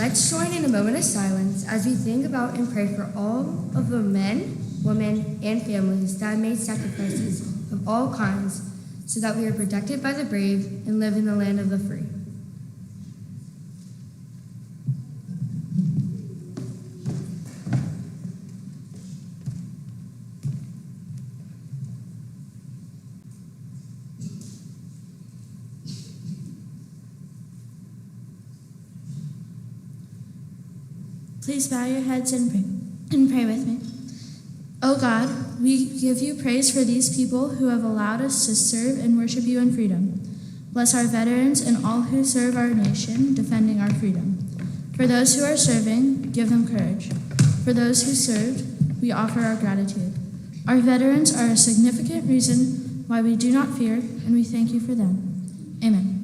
Let's join in a moment of silence as we think about and pray for all of the men, women, and families that have made sacrifices of all kinds so that we are protected by the brave and live in the land of the free. Please bow your heads and pray with me. O God, we give you praise for these people who have allowed us to serve and worship you in freedom. Bless our veterans and all who serve our nation, defending our freedom. For those who are serving, give them courage. For those who served, we offer our gratitude. Our veterans are a significant reason why we do not fear, and we thank you for them. Amen.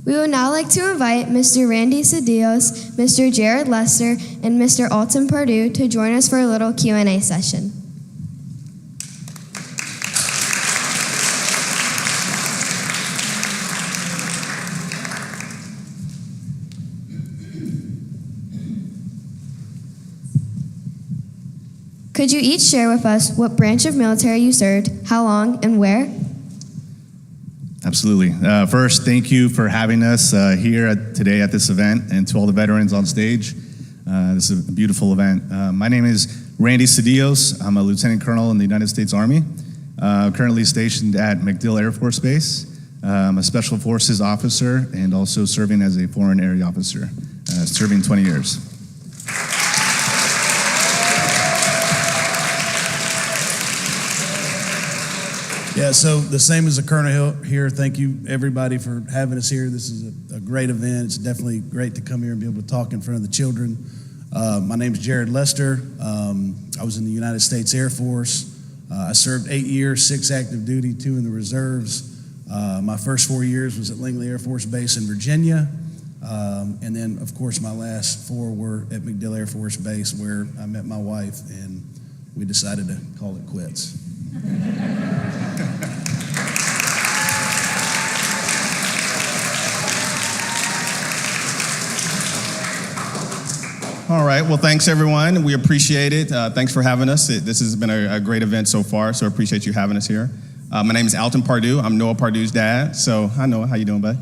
We would now like to invite Mr. Randy Cedillos, Mr. Jared Lester, and Mr. Alton Pardue to join us for a little Q&A session. Could you each share with us what branch of military you served, how long, and where? Absolutely. First, thank you for having us here today at this event, and to all the veterans on stage. This is a beautiful event. My name is Randy Cedillos. I'm a lieutenant colonel in the United States Army, currently stationed at MacDill Air Force Base. I'm a Special Forces officer and also serving as a foreign area officer, serving 20 years. Yeah, so the same as the Colonel here, thank you everybody for having us here. This is a great event. It's definitely great to come here and be able to talk in front of the children. My name is Jared Lester. I was in the United States Air Force. I served 8 years, 6 active duty, 2 in the reserves. My first 4 years was at Langley Air Force Base in Virginia. And then, of course, my last 4 were at MacDill Air Force Base, where I met my wife, and we decided to call it quits. All right. Well, thanks, everyone. We appreciate it. Thanks for having us. This has been a great event so far, so I appreciate you having us here. My name is Alton Pardue. I'm Noah Pardue's dad. So, hi, Noah. How you doing, bud?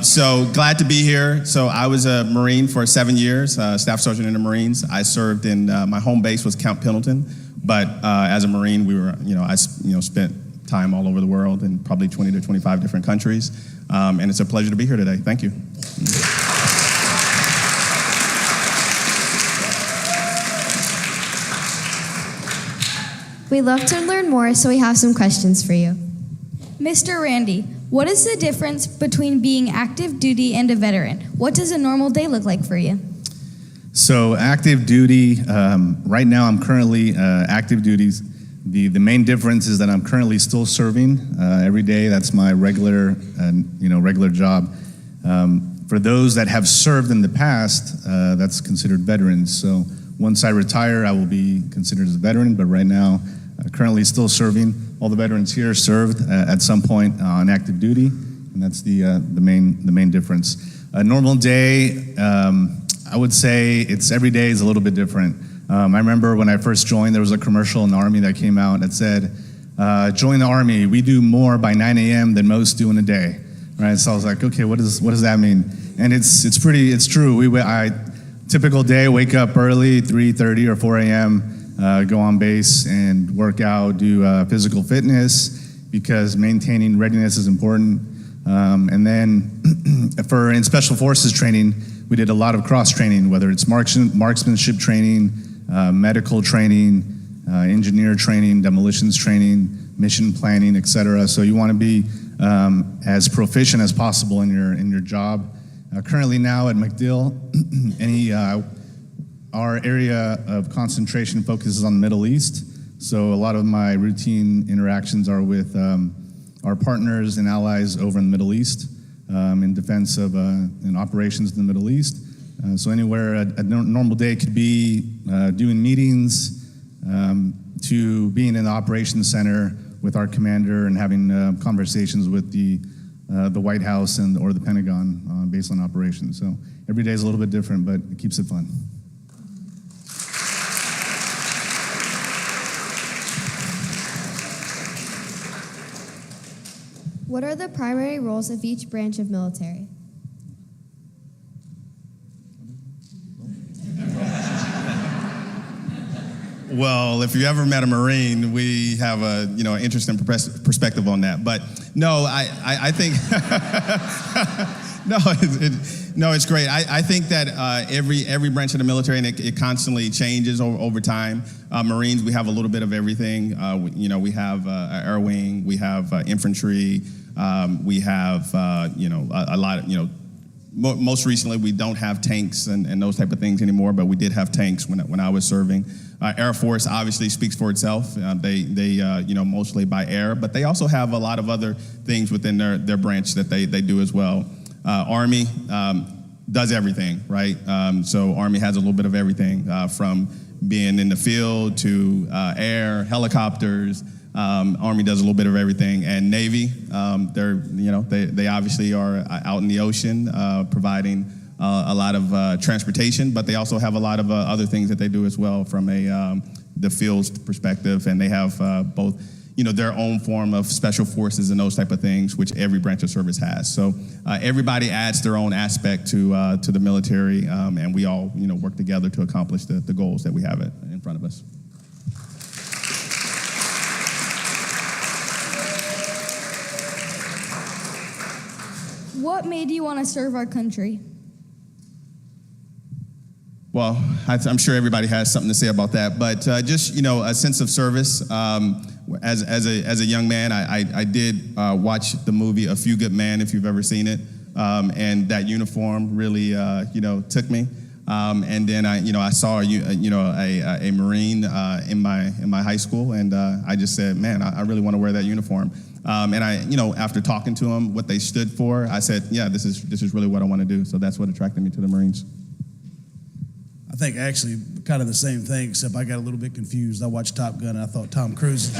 So glad to be here. So I was a Marine for 7 years, Staff Sergeant in the Marines. I served in, my home base was Camp Pendleton, but as a Marine, I spent time all over the world in probably 20 to 25 different countries. And it's a pleasure to be here today. Thank you. We'd love to learn more, so we have some questions for you. Mr. Randy, what is the difference between being active duty and a veteran? What does a normal day look like for you? So active duty, right now I'm currently active duties. The main difference is that I'm currently still serving every day. That's my regular job. For those that have served in the past, that's considered veterans. So once I retire, I will be considered as a veteran, but right now, currently still serving. All the veterans here served at some point on active duty, and that's the main difference. A normal day, I would say it's every day is a little bit different. I remember when I first joined, there was a commercial in the Army that came out that said, join the Army, we do more by 9 a.m. than most do in a day, right? So I was like, okay, what does that mean? And it's true. Typical day, wake up early, 3:30 or 4 a.m., go on base and work out, do physical fitness, because maintaining readiness is important. And then in Special Forces training, we did a lot of cross training, whether it's marksmanship training, medical training, engineer training, demolitions training, mission planning, etc. So you want to be as proficient as possible in your job. Currently now at MacDill, our area of concentration focuses on the Middle East. So a lot of my routine interactions are with our partners and allies over in the Middle East in defense of in operations in the Middle East. So anywhere a normal day could be doing meetings to being in the operations center with our commander and having conversations with the White House or the Pentagon based on operations. So every day is a little bit different, but it keeps it fun. What are the primary roles of each branch of military? Well, if you ever met a Marine, we have an interesting perspective on that. But no, I think no, it's great. I think that every branch of the military, and it constantly changes over time. Marines, we have a little bit of everything. We have air wing, we have infantry, we have a lot of most recently, we don't have tanks and those type of things anymore, but we did have tanks when I was serving. Air Force obviously speaks for itself. They mostly by air, but they also have a lot of other things within their branch that they do as well. Army does everything, right? So Army has a little bit of everything from being in the field to air, helicopters. Army does a little bit of everything, and Navy, they obviously are out in the ocean providing a lot of transportation, but they also have a lot of other things that they do as well from the field's perspective, and they have both their own form of special forces and those type of things, which every branch of service has. So everybody adds their own aspect to the military, and we all work together to accomplish the goals that we have in front of us. What made you want to serve our country? Well, I'm sure everybody has something to say about that, but just a sense of service. As a young man, I did watch the movie A Few Good Men, if you've ever seen it, and that uniform really took me. And then I saw a Marine in my high school, and I just said, man, I really want to wear that uniform. And after talking to them, what they stood for, I said, yeah, this is really what I want to do. So that's what attracted me to the Marines. I think actually kind of the same thing, except I got a little bit confused. I watched Top Gun and I thought Tom Cruise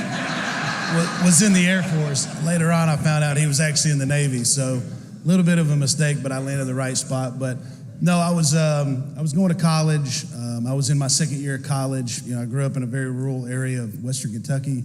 was in the Air Force. Later on, I found out he was actually in the Navy. So a little bit of a mistake, but I landed the right spot. But No, I was going to college. I was in my second year of college. I grew up in a very rural area of Western Kentucky,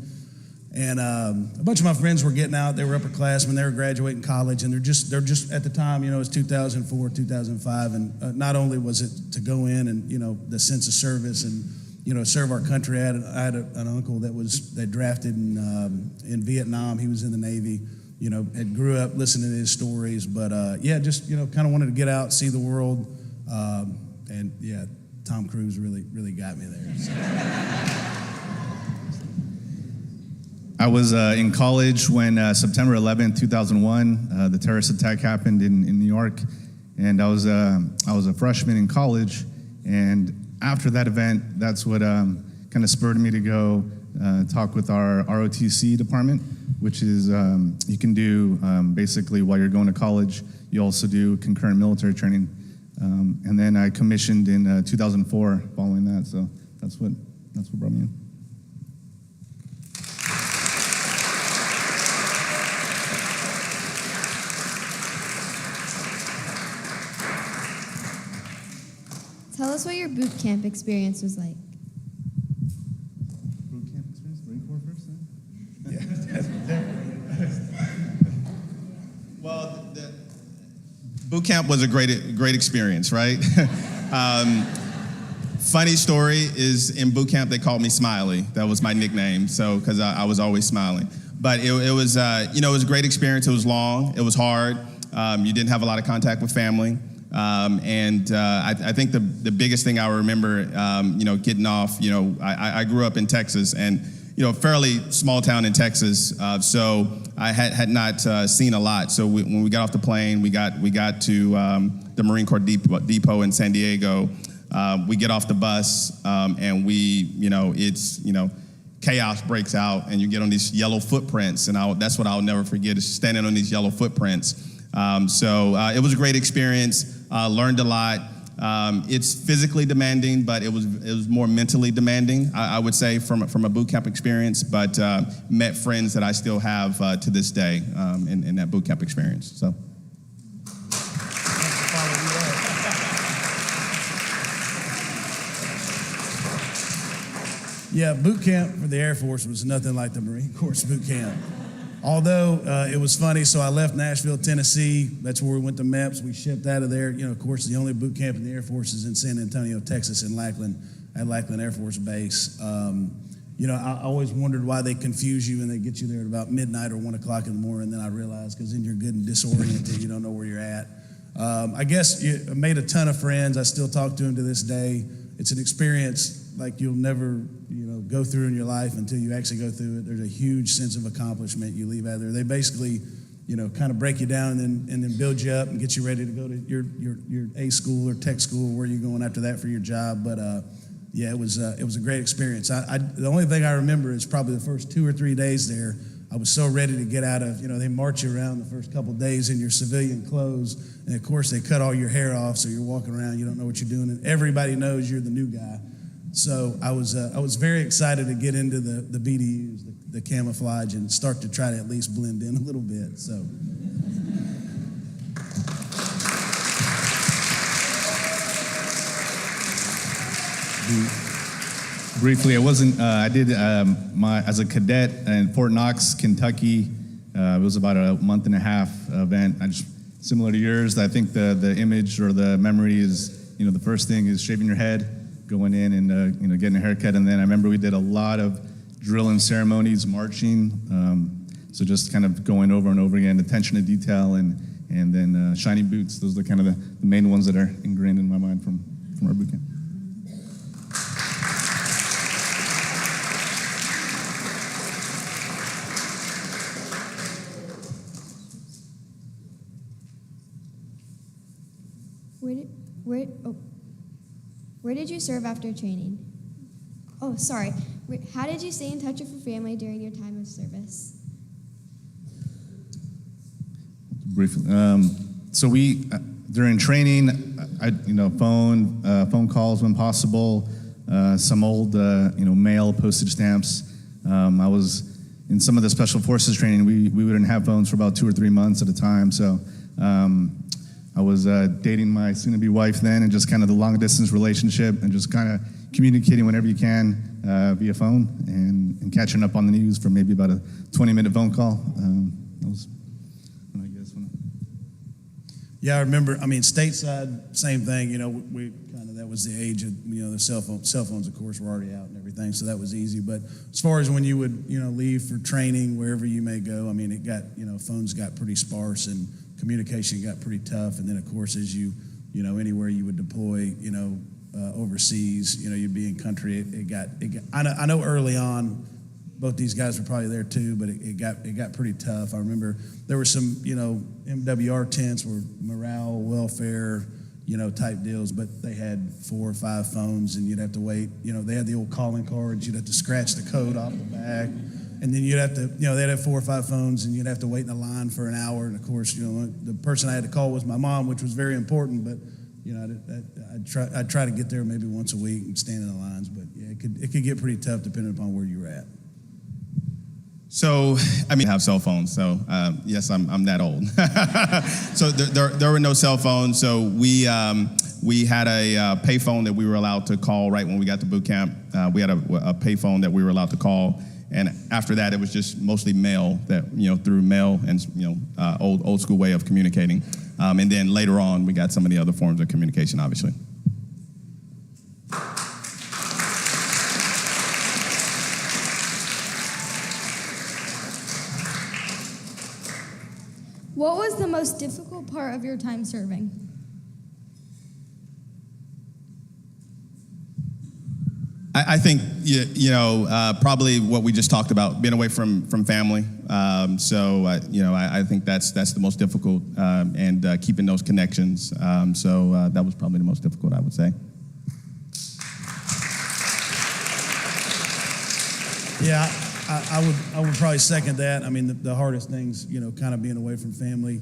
and a bunch of my friends were getting out. They were upperclassmen. They were graduating college, and they're just at the time. It was 2004, 2005, and not only was it to go in and the sense of service and serve our country. I had an uncle that drafted in Vietnam. He was in the Navy. Had grew up listening to his stories, but just kind of wanted to get out, see the world, and Tom Cruise really got me there. So. I was in college when September 11th, 2001, the terrorist attack happened in New York, and I was a freshman in college, and after that event, that's what kind of spurred me to go talk with our ROTC department, which is you can do basically while you're going to college, you also do concurrent military training. And then I commissioned in 2004 following that, so that's what brought me in. Tell us what your boot camp experience was like. Boot camp experience, Marine Corps first, Well, the boot camp was a great experience, right? Funny story is in boot camp they called me Smiley. That was my nickname, so because I was always smiling. But it was it was a great experience. It was long. It was hard. You didn't have a lot of contact with family. I think the biggest thing I remember, getting off, I grew up in Texas and, fairly small town in Texas. So I had not seen a lot. So when we got off the plane, we got to the Marine Corps depot in San Diego. We get off the bus and it's chaos breaks out and you get on these yellow footprints. And that's what I'll never forget is standing on these yellow footprints. So it was a great experience. Learned a lot. It's physically demanding, but it was more mentally demanding, I would say, from a boot camp experience. But met friends that I still have to this day in that boot camp experience. So. Yeah, boot camp for the Air Force was nothing like the Marine Corps boot camp. Although it was funny, so I left Nashville, Tennessee. That's where we went to MEPS. We shipped out of there. Of course, the only boot camp in the Air Force is in San Antonio, Texas, in Lackland, at Lackland Air Force Base. I always wondered why they confuse you and they get you there at about midnight or 1 o'clock in the morning. And then I realized because then you're good and disoriented. You don't know where you're at. I guess I made a ton of friends. I still talk to them to this day. It's an experience like you'll never, go through in your life until you actually go through it. There's a huge sense of accomplishment you leave out there. They basically, kind of break you down and then build you up and get you ready to go to your A school or tech school, where you're going after that for your job. But it was a great experience. The only thing I remember is probably the first 2 or 3 days there. I was so ready to get out of, they march you around the first couple of days in your civilian clothes. And of course they cut all your hair off. So you're walking around, you don't know what you're doing. And everybody knows you're the new guy. So I was very excited to get into the BDUs, the camouflage, and start to try to at least blend in a little bit. So. Briefly, I wasn't. I did as a cadet in Fort Knox, Kentucky. It was about a month and a half event. Similar to yours. I think the image or the memory is, the first thing is shaving your head, going in and getting a haircut, and then I remember we did a lot of drill and ceremonies, marching. So just kind of going over and over again, attention to detail, and then shiny boots. Those are kind of the main ones that are ingrained in my mind from our boot camp. Where did you serve after training? Oh, sorry. How did you stay in touch with your family during your time of service? Briefly, so we during training, phone calls when possible, some old mail postage stamps. I was in some of the special forces training. We wouldn't have phones for about 2 or 3 months at a time. So I was dating my soon-to-be wife then, and just kind of the long-distance relationship, and just kind of communicating whenever you can via phone, and catching up on the news for maybe about a 20-minute phone call. That was when I guess when. Yeah, I remember. I mean, stateside, same thing. You know, we kind of, that was the age of, you know, the cell phones, of course, were already out and everything, so that was easy. But as far as when you would, you know, leave for training, wherever you may go, I mean, it got, you know, phones got pretty sparse and communication got pretty tough. And then, of course, as you know, anywhere you would deploy, you know, overseas, you know, you'd be in country. It got. I know early on, both these guys were probably there too, but it got pretty tough. I remember there were some, you know, MWR tents were morale, welfare, you know, type deals, but they had 4 or 5 phones, and you'd have to wait. You know, they had the old calling cards. You'd have to scratch the code off the back, and then you'd have to, you know, they'd have 4 or 5 phones, and you'd have to wait in a line for an hour. And of course, you know, the person I had to call was my mom, which was very important, but you know, I'd try to get there maybe once a week and stand in the lines, but yeah, it could get pretty tough depending upon where you were at. So, I mean, I have cell phones, so yes, I'm that old. So there were no cell phones, so we had a pay phone that we were allowed to call right when we got to boot camp. We had a pay phone that we were allowed to call, and after that, it was just mostly mail, that, you know, through mail and, you know, old school way of communicating. And then later on, we got some of the other forms of communication, obviously. What was the most difficult part of your time serving? I think, you know, probably what we just talked about, being away from family. You know, I think that's the most difficult, and keeping those connections. That was probably the most difficult, I would say. Yeah, I would probably second that. I mean, the hardest things, you know, kind of being away from family.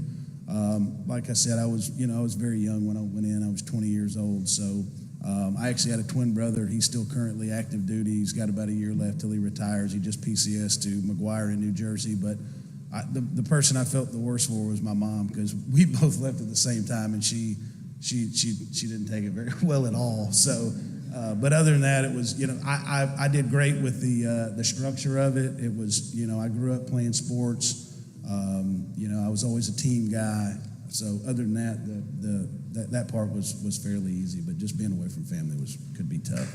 Like I said, I was very young when I went in. I was 20 years old, so. I actually had a twin brother. He's still currently active duty. He's got about a year left till he retires. He just PCS to McGuire in New Jersey. But the person I felt the worst for was my mom, because we both left at the same time, and she didn't take it very well at all. So, but other than that, it was, you know, I did great with the structure of it. It was, you know, I grew up playing sports. You know, I was always a team guy. So other than that, that part was fairly easy, but just being away from family could be tough.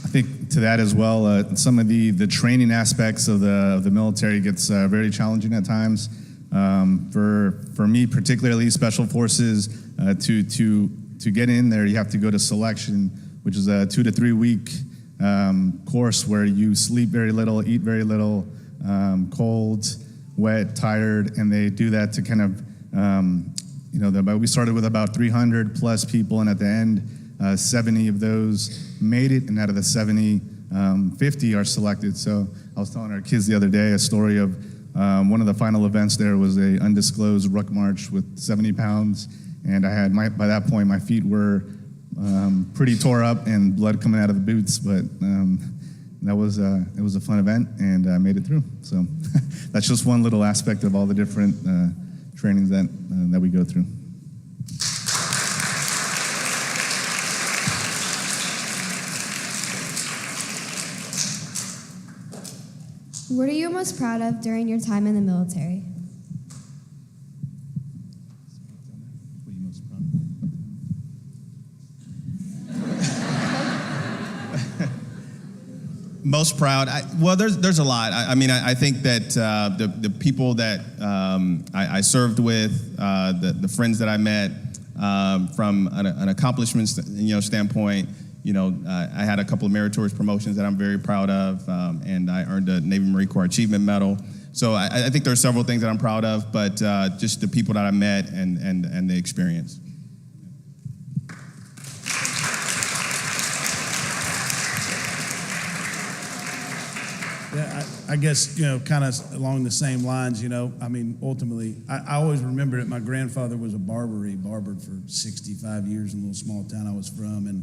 I think to that as well, some of the training aspects of the military gets very challenging at times. For me, particularly Special Forces, to get in there, you have to go to selection, which is a 2 to 3 week course where you sleep very little, eat very little, cold, wet, tired, and they do that to kind of, you know, we started with about 300 plus people, and at the end, 70 of those made it, and out of the 70, 50 are selected. So I was telling our kids the other day a story of one of the final events there was a undisclosed ruck march with 70 pounds, and I had by that point, my feet were pretty tore up and blood coming out of the boots, but it was a fun event, and I made it through. So that's just one little aspect of all the different trainings that we go through. What are you most proud of during your time in the military? What are you most proud of? Most proud? Well, there's a lot. I mean, I think that the people that I served with, the friends that I met, from an accomplishment standpoint, you know, I had a couple of meritorious promotions that I'm very proud of, and I earned a Navy Marine Corps Achievement Medal. So I think there are several things that I'm proud of, but just the people that I met and the experience. Yeah, I guess, you know, kind of along the same lines, you know, I mean, ultimately, I always remember that my grandfather was a barber. He barbered for 65 years in a little small town I was from, and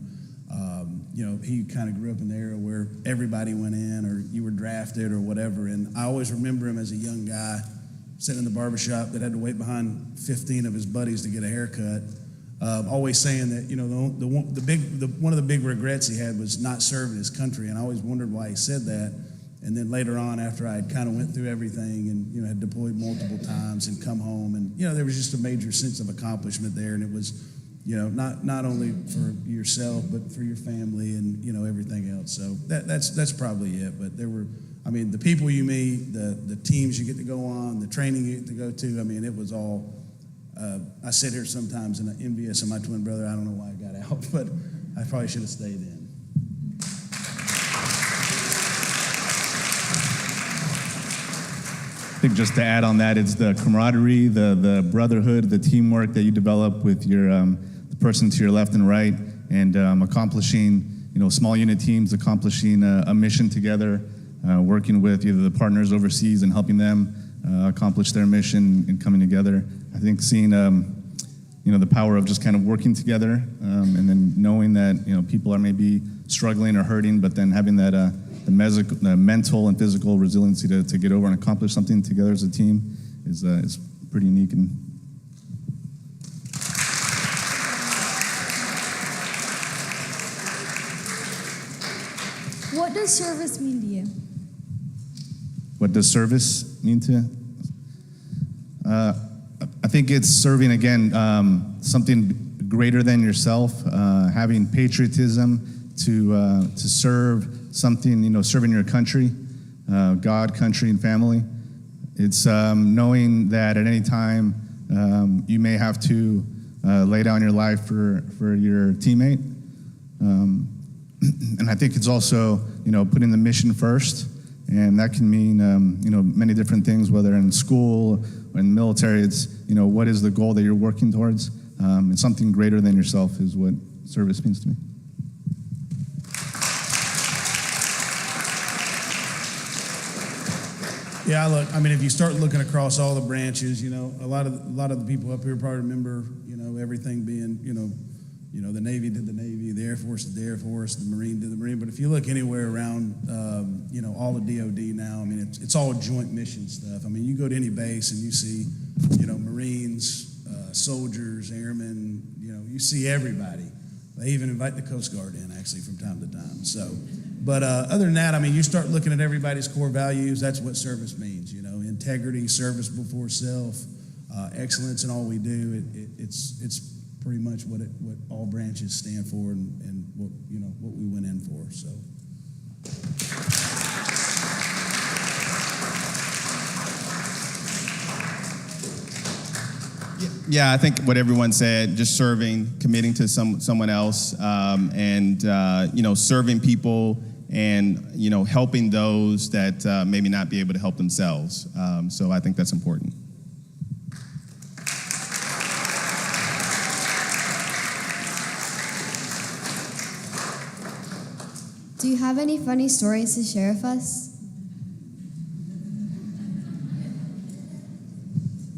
He kind of grew up in the era where everybody went in or you were drafted or whatever. And I always remember him as a young guy sitting in the barbershop that had to wait behind 15 of his buddies to get a haircut. Always saying that, one of the big regrets he had was not serving his country. And I always wondered why he said that. And then later on, after I had kind of went through everything and, had deployed multiple times and come home and, there was just a major sense of accomplishment there. And it was, not only for yourself, but for your family and, everything else. So that's probably it. But there were, the people you meet, the teams you get to go on, the training you get to go to, it was all, I sit here sometimes and I'm envious of my twin brother. I don't know why I got out, but I probably should have stayed in. I think just to add on that, it's the camaraderie, the brotherhood, the teamwork that you develop with your the person to your left and right, and accomplishing, small unit teams, accomplishing a mission together, working with either the partners overseas and helping them accomplish their mission and coming together. I think seeing, the power of just kind of working together, and then knowing that, people are maybe struggling or hurting, but then having that the mental and physical resiliency to get over and accomplish something together as a team is pretty unique. And what does service mean to you? what does service mean to you? I think it's serving, again, something greater than yourself, having patriotism to serve something, serving your country, God, country, and family. It's knowing that at any time you may have to lay down your life for your teammate. And I think it's also, putting the mission first, and that can mean, many different things, whether in school or in the military. It's, what is the goal that you're working towards? And something greater than yourself is what service means to me. Yeah, look, if you start looking across all the branches, a lot of the people up here probably remember, everything being, the Navy did the Navy, the Air Force did the Air Force, the Marine did the Marine. But if you look anywhere around, all the DOD now, it's all joint mission stuff. You go to any base and you see, Marines, soldiers, airmen, you see everybody. They even invite the Coast Guard in, actually, from time to time. So, but other than that, you start looking at everybody's core values. That's what service means, integrity, service before self, excellence in all we do. It's pretty much what all branches stand for and what we went in for. So. Yeah, I think what everyone said, just serving, committing to someone else, and serving people and helping those that maybe not be able to help themselves. So I think that's important. Do you have any funny stories to share with us?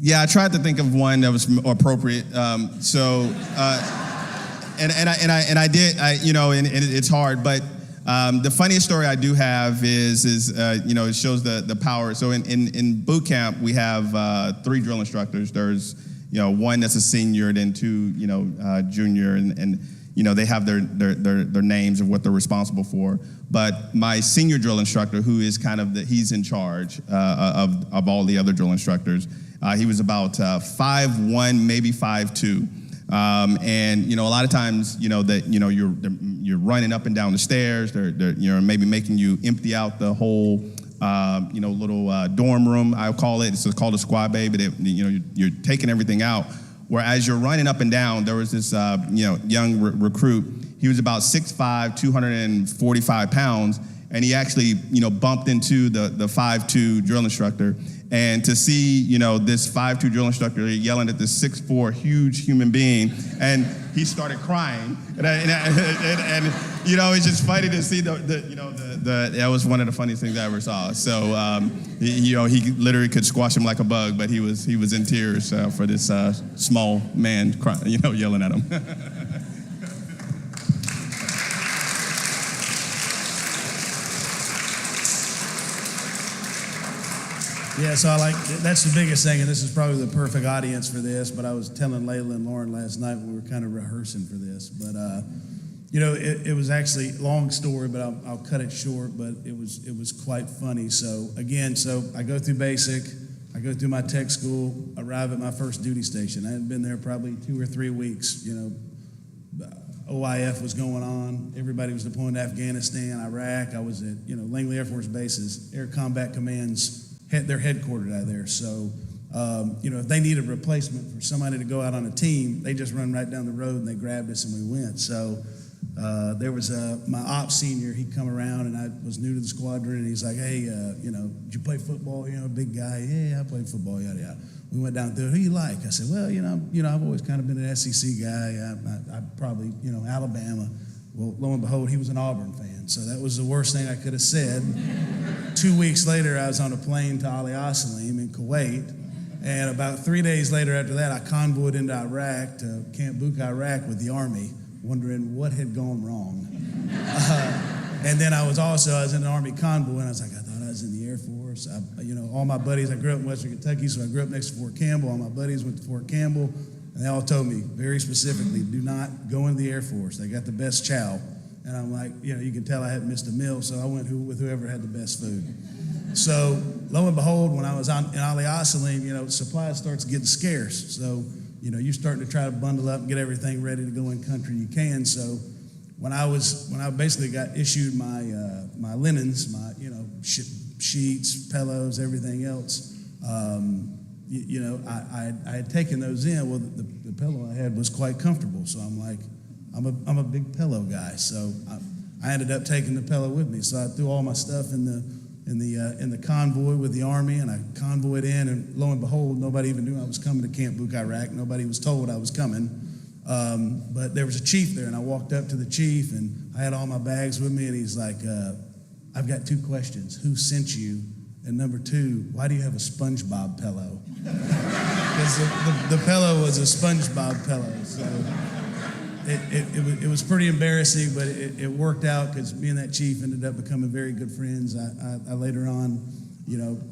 Yeah, I tried to think of one that was more appropriate. And I did. And it's hard. But the funniest story I do have is it shows the power. So in boot camp we have 3 drill instructors. There's one that's a senior, then 2 junior, and they have their names of what they're responsible for. But my senior drill instructor, who is kind of he's in charge of all the other drill instructors. He was about 5'1", maybe 5'2", and a lot of times that you're running up and down the stairs. They're maybe making you empty out the whole little dorm room, I'll call it. It's called a squad bay, but you're taking everything out. Whereas you're running up and down, there was this young recruit. He was about 6'5", 245 pounds, and he actually bumped into the 5'2" drill instructor. And to see, this 5'2" drill instructor yelling at this 6'4" huge human being, and he started crying. And it's just funny to see that was one of the funniest things I ever saw. So, he literally could squash him like a bug, but he was in tears for this small man yelling at him. Yeah, so that's the biggest thing, and this is probably the perfect audience for this, but I was telling Layla and Lauren last night when we were kind of rehearsing for this, but it was actually a long story, but I'll cut it short, but it was quite funny. So again, I go through basic, I go through my tech school, arrive at my first duty station. I hadn't been there probably 2 or 3 weeks, OIF was going on. Everybody was deploying to Afghanistan, Iraq. I was at, Langley Air Force Bases, Air Combat Commands, they're headquartered out of there. So, if they need a replacement for somebody to go out on a team, they just run right down the road and they grabbed us and we went. So there was my ops senior, he come around and I was new to the squadron and he's like, hey, did you play football? Big guy. Yeah, I played football, yada, yada. We went down through it. Who you like? I said, well, I've always kind of been an SEC guy. I probably, Alabama. Well, lo and behold, he was an Auburn fan. So that was the worst thing I could have said. 2 weeks later, I was on a plane to Ali Salim in Kuwait. And about 3 days later after that, I convoyed into Iraq to Camp Bucca, Iraq with the Army, wondering what had gone wrong. And then I was in an Army convoy, and I was like, I thought I was in the Air Force. All my buddies, I grew up in Western Kentucky, so I grew up next to Fort Campbell. All my buddies went to Fort Campbell, and they all told me very specifically, do not go into the Air Force. They got the best chow. And I'm like, you can tell I hadn't missed a meal, so I went with whoever had the best food. So lo and behold, when I was in Ali Salim, supplies starts getting scarce. So, you're starting to try to bundle up and get everything ready to go in country you can. So when I basically got issued my linens, my sheets, pillows, everything else, I had taken those in. Well, the pillow I had was quite comfortable, so I'm like, I'm a big pillow guy, so I ended up taking the pillow with me. So I threw all my stuff in the convoy with the Army, and I convoyed in, and lo and behold, nobody even knew I was coming to Camp Bucca, Iraq. Nobody was told I was coming, but there was a chief there, and I walked up to the chief, and I had all my bags with me, and he's like, I've got 2 questions. Who sent you? And number 2, why do you have a SpongeBob pillow? Because the pillow was a SpongeBob pillow, so... It was pretty embarrassing, but it worked out because me and that chief ended up becoming very good friends. I later on,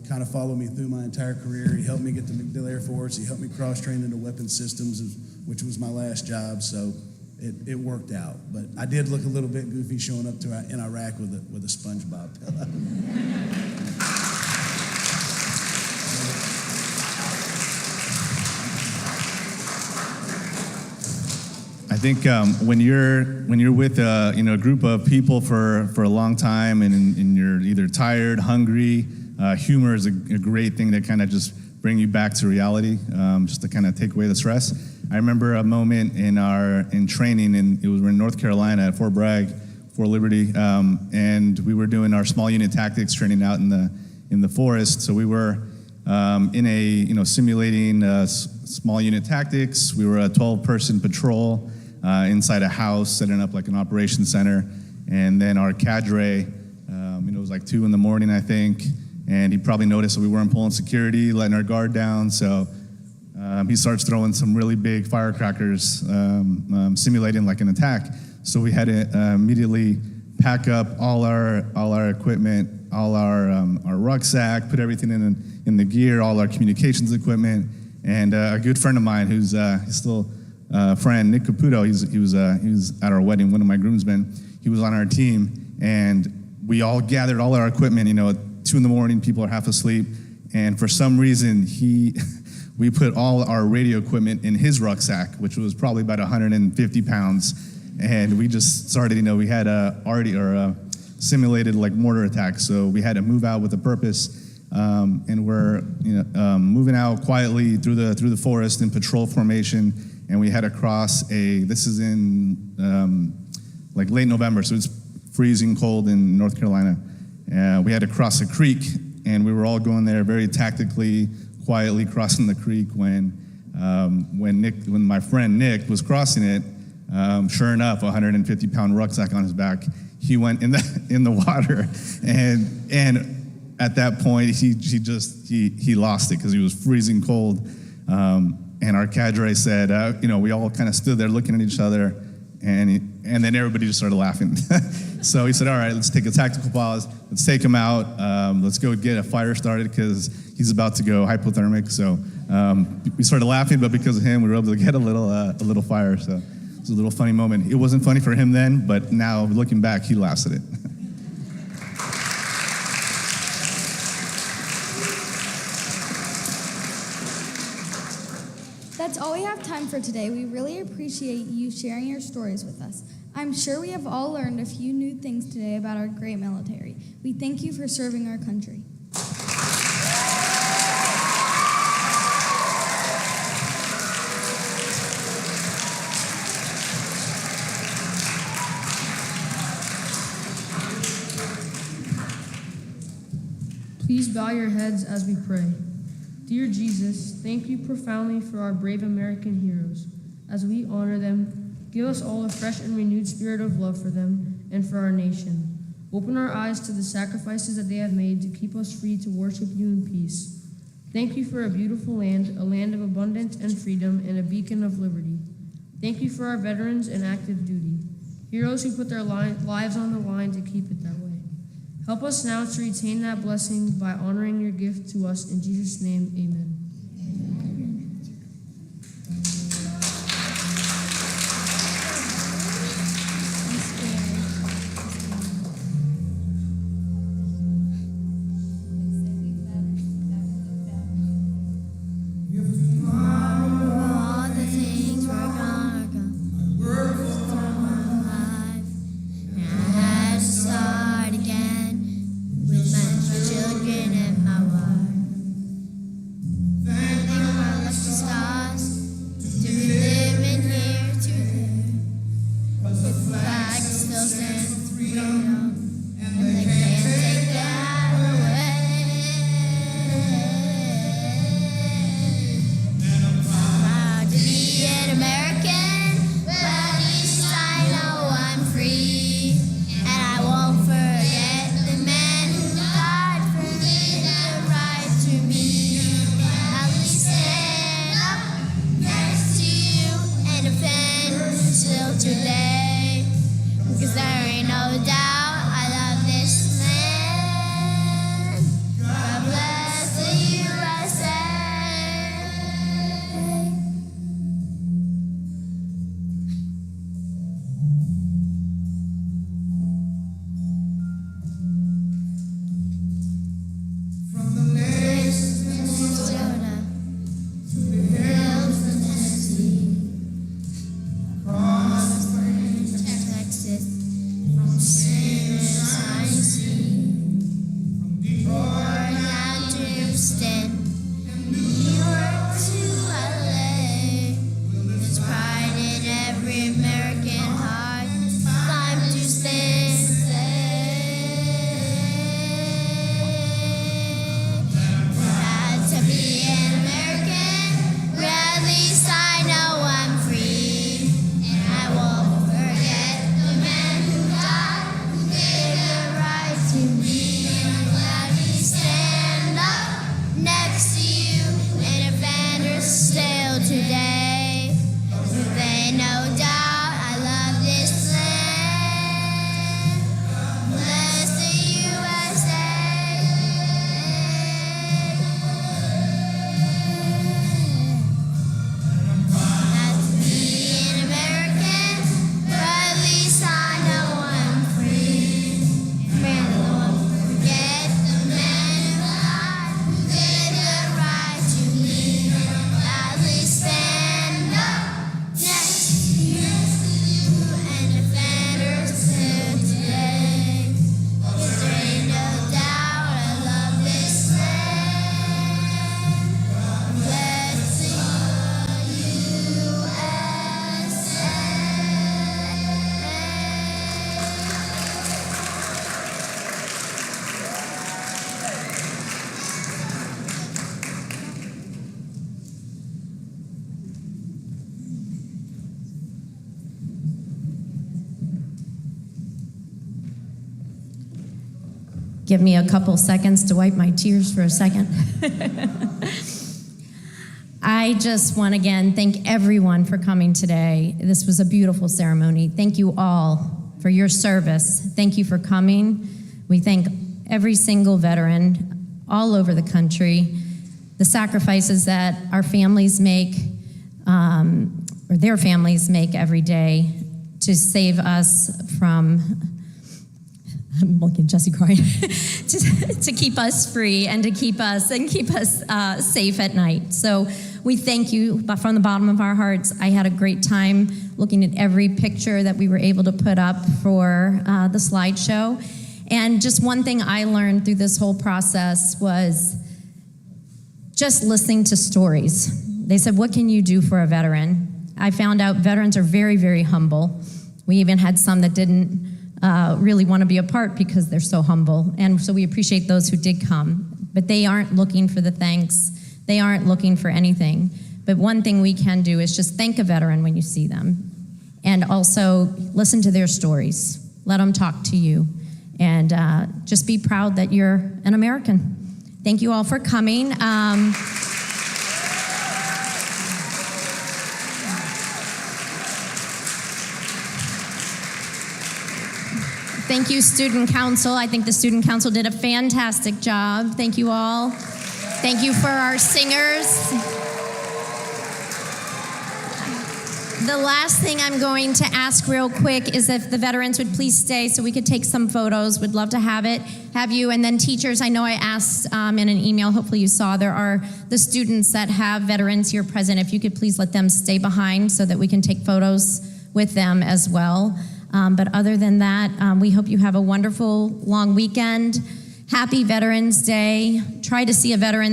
kind of followed me through my entire career. He helped me get to MacDill Air Force. He helped me cross-train into weapons systems, which was my last job. So it worked out. But I did look a little bit goofy showing up in Iraq with a SpongeBob pillow. I think when you're with a group of people for a long time and you're either tired, hungry, humor is a great thing to kind of just bring you back to reality, just to kind of take away the stress. I remember a moment in training, and we're in North Carolina at Fort Bragg, Fort Liberty, and we were doing our small unit tactics training out in the forest. So we were simulating small unit tactics. We were a 12-person patrol. Inside a house, setting up like an operations center, and then our cadre, it was like 2 a.m, I think, and he probably noticed that we weren't pulling security, letting our guard down, so he starts throwing some really big firecrackers, simulating like an attack. So we had to immediately pack up all our equipment, all our rucksack, put everything in the gear, all our communications equipment, and a good friend of mine who's still friend, Nick Caputo, he was at our wedding, one of my groomsmen. He was on our team, and we all gathered all our equipment, 2 a.m, people are half asleep, and for some reason, we put all our radio equipment in his rucksack, which was probably about 150 pounds, and we just started, we had a simulated like mortar attack, so we had to move out with a purpose, and we're moving out quietly through the forest in patrol formation. And we had to cross this is in like late November, so it's freezing cold in North Carolina. We had to cross a creek, and we were all going there very tactically, quietly crossing the creek when my friend Nick was crossing it, sure enough, a 150-pound rucksack on his back, he went in the water, and at that point he lost it because he was freezing cold. And our cadre said, we all kind of stood there looking at each other, and then everybody just started laughing. So he said, all right, let's take a tactical pause. let's take him out. Let's go get a fire started because he's about to go hypothermic. So we started laughing, but because of him, we were able to get a little fire. So it was a little funny moment. It wasn't funny for him then, but now looking back, he laughs at it. That's all we have time for today. We really appreciate you sharing your stories with us. I'm sure we have all learned a few new things today about our great military. We thank you for serving our country. Please bow your heads as we pray. Dear Jesus, thank you profoundly for our brave American heroes. As we honor them, give us all a fresh and renewed spirit of love for them and for our nation. Open our eyes to the sacrifices that they have made to keep us free to worship you in peace. Thank you for a beautiful land, a land of abundance and freedom, and a beacon of liberty. Thank you for our veterans in active duty, heroes who put their lives on the line to keep it that way. Help us now to retain that blessing by honoring your gift to us. In Jesus' name, amen. Today, because there ain't no doubt I love this land. God bless the USA. From the lakes of Minnesota to the hills of Tennessee, across Texas, from Sunshine Sea, from Detroit down to Houston, and New York to LA. There's pride in every American heart. Time to stay safe. Proud to be an American, but at least I know I'm free, and I won't forget the men who died, who gave the right to me. I'm glad we stand up next to you and defenders still today. With ain't no doubt I love this land. Bless the USA. Not to be an American, but at least I know I'm free. Man, I won't forget the men who died, who gave the right to me. Proudly stand up next to you and defenders till today. 'Cause there ain't no doubt I love this land. Bless the Give me a couple seconds to wipe my tears for a second. I just want to again thank everyone for coming today. This was a beautiful ceremony. Thank you all for your service. Thank you for coming. We thank every single veteran all over the country, the sacrifices that our families make, or their families make every day to save us from, I'm looking at Jesse crying, to keep us free and to keep us safe at night. So we thank you from the bottom of our hearts. I had a great time looking at every picture that we were able to put up for the slideshow. And just one thing I learned through this whole process was just listening to stories. They said, what can you do for a veteran? I found out veterans are very, very humble. We even had some that didn't really want to be a part because they're so humble. And so we appreciate those who did come. But they aren't looking for the thanks. They aren't looking for anything. But one thing we can do is just thank a veteran when you see them. And also listen to their stories. Let them talk to you. And just be proud that you're an American. Thank you all for coming. Thank you, Student Council. I think the Student Council did a fantastic job. Thank you all. Thank you for our singers. The last thing I'm going to ask real quick is if the veterans would please stay so we could take some photos. We'd love to have you. And then teachers, I know I asked in an email, hopefully you saw, there are the students that have veterans here present. If you could please let them stay behind so that we can take photos with them as well. But other than that, we hope you have a wonderful long weekend. Happy Veterans Day. Try to see a veteran